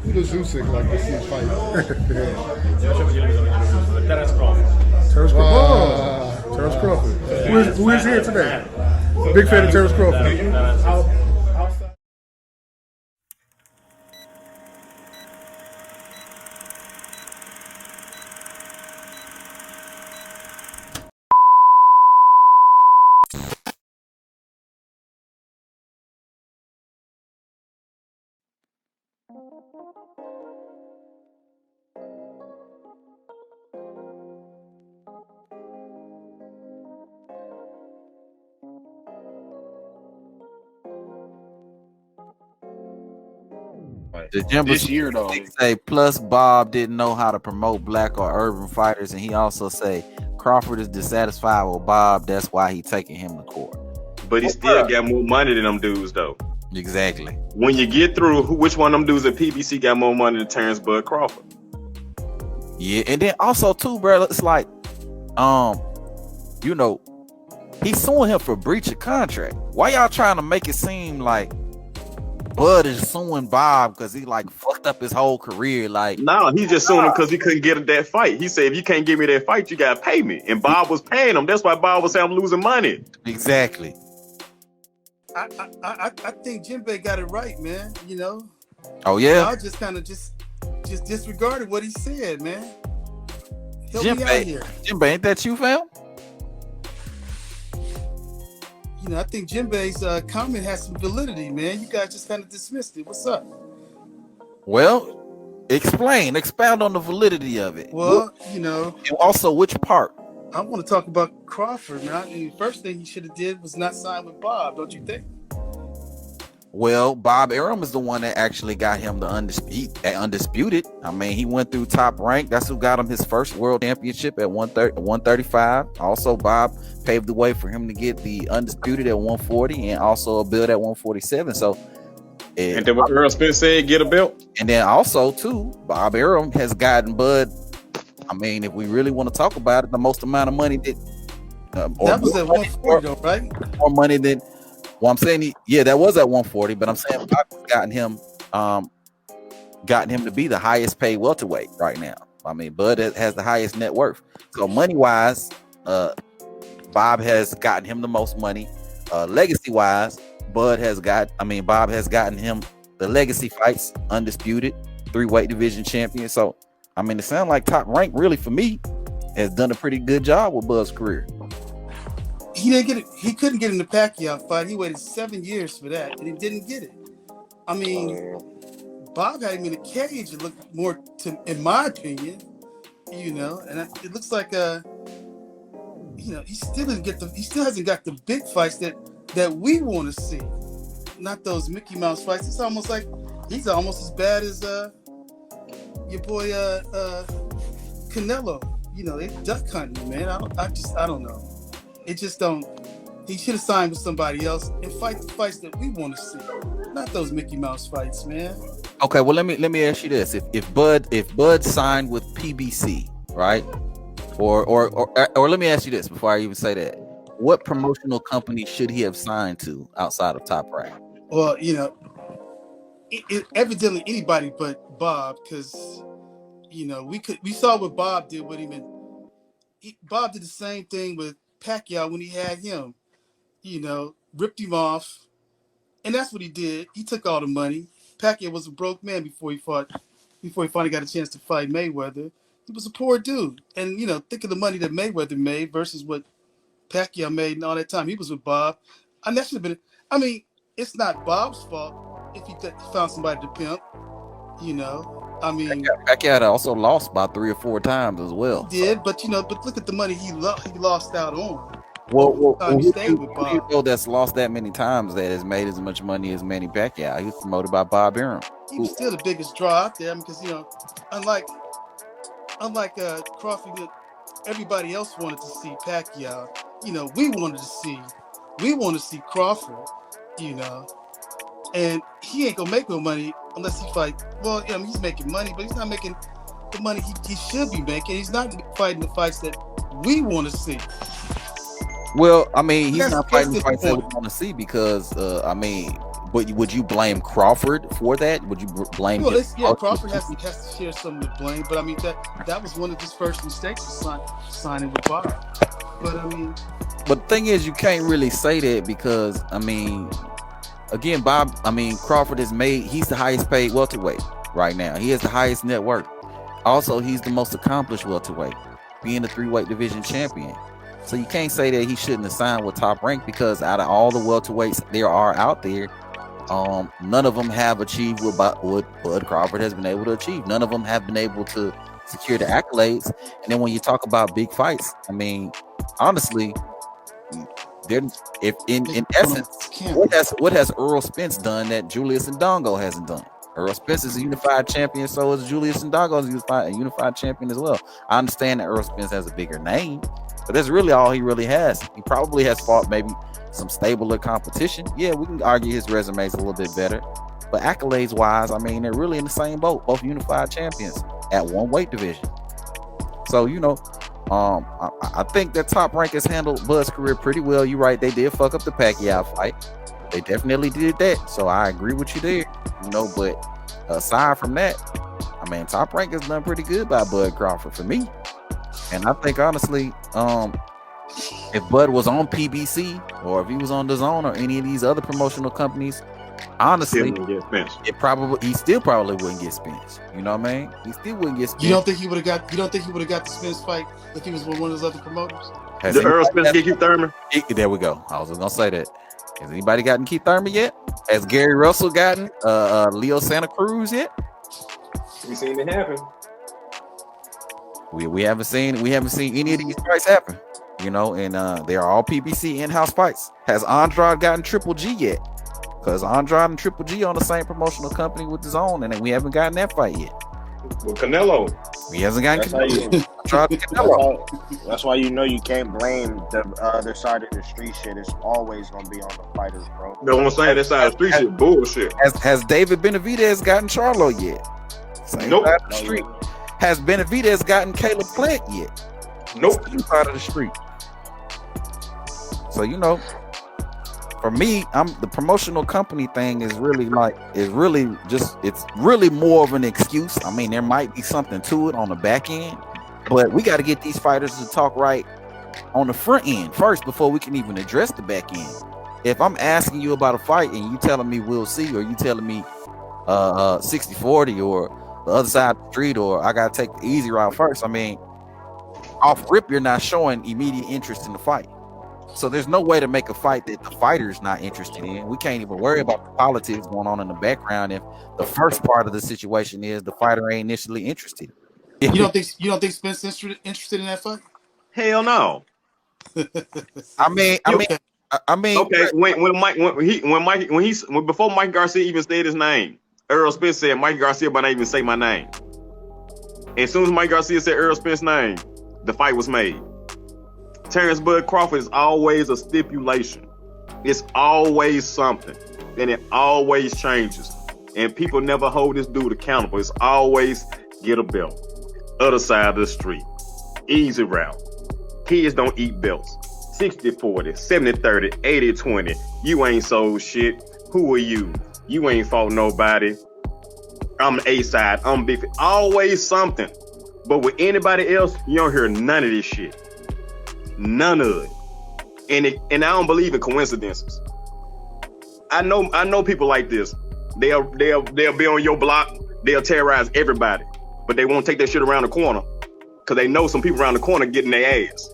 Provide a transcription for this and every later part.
Who does Usyk like to see fight? Terence Crawford. Terence Crawford. Terence Crawford. Who is here today? Big fan of Terence Crawford. The Jimbo This year, though. say plus Bob didn't know how to promote black or urban fighters, and he also say Crawford is dissatisfied with Bob. That's why he taking him to court. But he still got more money than them dudes, though. Exactly. When you get through, which one of them dudes at PBC got more money than Terence Bud Crawford? Yeah, and then also too, bro, it's like, you know, he's suing him for breach of contract. Why y'all trying to make it seem like Bud is suing Bob because he like fucked up his whole career? Like, no, he just suing him because he couldn't get that fight. He said, if you can't give me that fight, you gotta pay me. And Bob was paying him. That's why Bob was saying I'm losing money. Exactly. I think Jinbei got it right, man. You know. Oh yeah. I just kind of just disregarded what he said, man. Help me out here. Jinbei, ain't that you, fam? You know, I think Jinbei's comment has some validity, man. You guys just kind of dismissed it. What's up? Well, expound on the validity of it. Well, you know. And also, which part? I want to talk about Crawford, man. I mean, the first thing he should have did was not sign with Bob, don't you think? Well, Bob Arum is the one that actually got him the undisputed. I mean, he went through Top Rank. That's who got him his first world championship at 135. Also, Bob paved the way for him to get the undisputed at 140 and also a belt at 147. So, and then what Earl Spence said, get a belt. And then also, too, Bob Arum has gotten Bud. I mean, if we really want to talk about it, the most amount of money that that was at 140, though, right? More money than. Well, I'm saying that was at 140, but I'm saying Bob's gotten him to be the highest paid welterweight right now. I mean, Bud has the highest net worth. So money wise, Bob has gotten him the most money. Legacy wise, Bob has gotten him the legacy fights, undisputed, 3-weight division champion. So I mean, it sounds like Top Rank really for me has done a pretty good job with Bud's career. He didn't get it. He couldn't get in the Pacquiao fight. He waited 7 years for that, and he didn't get it. I mean, Bob had him in a cage. It looked more, in my opinion, you know. And it looks like, you know, he still hasn't got the big fights that we want to see. Not those Mickey Mouse fights. It's almost like he's almost as bad as your boy Canelo. You know, they duck hunting, man. I don't know. It just don't. He should have signed with somebody else and fight the fights that we want to see, not those Mickey Mouse fights, man. Okay, well let me ask you this: if Bud signed with PBC, right, or let me ask you this before I even say that, what promotional company should he have signed to outside of Top Rank? Well, you know, evidently anybody but Bob, because you know we saw what Bob did with him, and Bob did the same thing with Pacquiao when he had him, you know, ripped him off, and that's what he did. He took all the money. Pacquiao was a broke man before he finally got a chance to fight Mayweather. He was a poor dude, and you know, think of the money that Mayweather made versus what Pacquiao made and all that time he was with Bob. And that should have been. I mean, it's not Bob's fault if he found somebody to pimp. You know, I mean, Pacquiao also lost by 3 or 4 times as well. He did, but you know, look at the money he lost out on. Well, you know that's lost that many times that has made as much money as Manny Pacquiao. He was promoted by Bob Arum. He was still the biggest draw out there because, you know, unlike Crawford, everybody else wanted to see Pacquiao. You know, we want to see Crawford, you know, and he ain't gonna make no money unless he fight. Well, I mean, he's making money, but he's not making the money he should be making. He's not fighting the fights that we want to see. Well, I mean, he's not fighting the fights that we want to see because, I mean, But would you blame Crawford for that? Would you blame? Well, Crawford has to share some of the blame, but I mean that was one of his first mistakes, signing with Barber. But I mean, but the thing is, you can't really say that because I mean, again, Crawford he's the highest paid welterweight right now. He has the highest net worth. Also, he's the most accomplished welterweight, being the 3-weight division champion. So you can't say that he shouldn't have signed with Top Rank because out of all the welterweights there are out there, none of them have achieved what Bud Crawford has been able to achieve. None of them have been able to secure the accolades. And then when you talk about big fights, I mean, honestly, if in essence, what has Earl Spence done that Julius Ndongo hasn't done? Earl Spence is a unified champion, so is Julius Ndongo is a unified champion as well. I understand that Earl Spence has a bigger name, but that's really all he really has. He probably has fought maybe some stabler competition. Yeah, we can argue his resume is a little bit better, but accolades wise, I mean, they're really in the same boat, both unified champions at one weight division. So, you know, I think that Top Rank has handled Bud's career pretty well. You're right, they did fuck up the Pacquiao fight. They definitely did that. So I agree with you there, you know, but aside from that, I mean, Top Rank has done pretty good by Bud Crawford for me. And I think honestly, if Bud was on PBC or if he was on DAZN or any of these other promotional companies, honestly, he still probably wouldn't get Spence. You know what I mean? He still wouldn't get Spence. You don't think he would have got the Spence fight if he was with one of those other promoters? Did Earl Spence get Keith Thurman? There we go. I was just gonna say that. Has anybody gotten Keith Thurman yet? Has Gary Russell gotten Leo Santa Cruz yet? We seen it happen. We haven't seen any of these fights happen. You know, and they are all PBC in-house fights. Has Andrade gotten Triple G yet? Because Andrade and Triple G on the same promotional company with DAZN, and we haven't gotten that fight yet. Well, Canelo. He hasn't gotten Canelo. That's why you know you can't blame the other side of the street shit. It's always gonna be on the fighters, bro. No, I'm saying that side of the street shit bullshit. Has David Benavidez gotten Charlo yet? Same Nope. side of the street. Has Benavidez gotten Caleb Plant yet? Nope. Same side of the street. So, you know, for me, the promotional company thing is really it's really more of an excuse. I mean, there might be something to it on the back end, but we got to get these fighters to talk right on the front end first before we can even address the back end. If I'm asking you about a fight and you telling me we'll see, or you telling me 60-40 or the other side of the street, or I got to take the easy route first, I mean, off rip, you're not showing immediate interest in the fight. So there's no way to make a fight that the fighter's not interested in. We can't even worry about the politics going on in the background if the first part of the situation is the fighter ain't initially interested. You don't think Spence interested in that fight? Hell no. I mean, okay. When before Mike Garcia even said his name, Earl Spence said Mike Garcia might not even say my name. As soon as Mike Garcia said Earl Spence's name, the fight was made. Terence Bud Crawford is always a stipulation. It's always something, and it always changes. And people never hold this dude accountable. It's always get a belt. Other side of the street. Easy route. Kids don't eat belts. 60-40, 70-30, 80-20. You ain't sold shit. Who are you? You ain't fought nobody. I'm the A side. I'm big. Always something. But with anybody else, you don't hear none of this shit. None of it. And I don't believe in coincidences. I know people like this. They'll be on your block. They'll terrorize everybody, but they won't take that shit around the corner because they know some people around the corner getting their ass.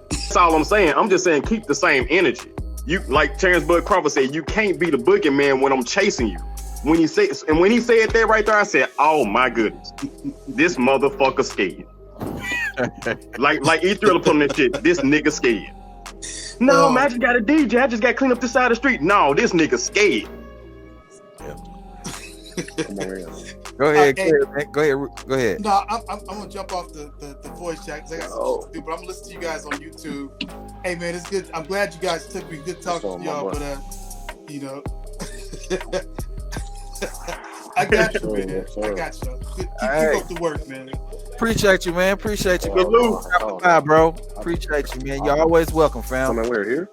That's all I'm saying. I'm just saying keep the same energy. You, like Terence Bud Crawford said, you can't be the boogeyman when I'm chasing you. When he said that right there, I said, "Oh my goodness, this motherfucker scared." like E Thriller put on that shit. This nigga scared. No, man, I just got a DJ. I just got to clean up this side of the street. No, this nigga scared. Go ahead. No, I'm gonna jump off the voice chat because I got something to do, but I'm gonna listen to you guys on YouTube. Hey man, it's good. I'm glad you guys took me. Good talking to y'all, but you know, I got you, man. I got you. Keep up the work, man. Appreciate you, man. Appreciate you. Bye, bro. Appreciate you, man. You're always welcome, fam. We're here.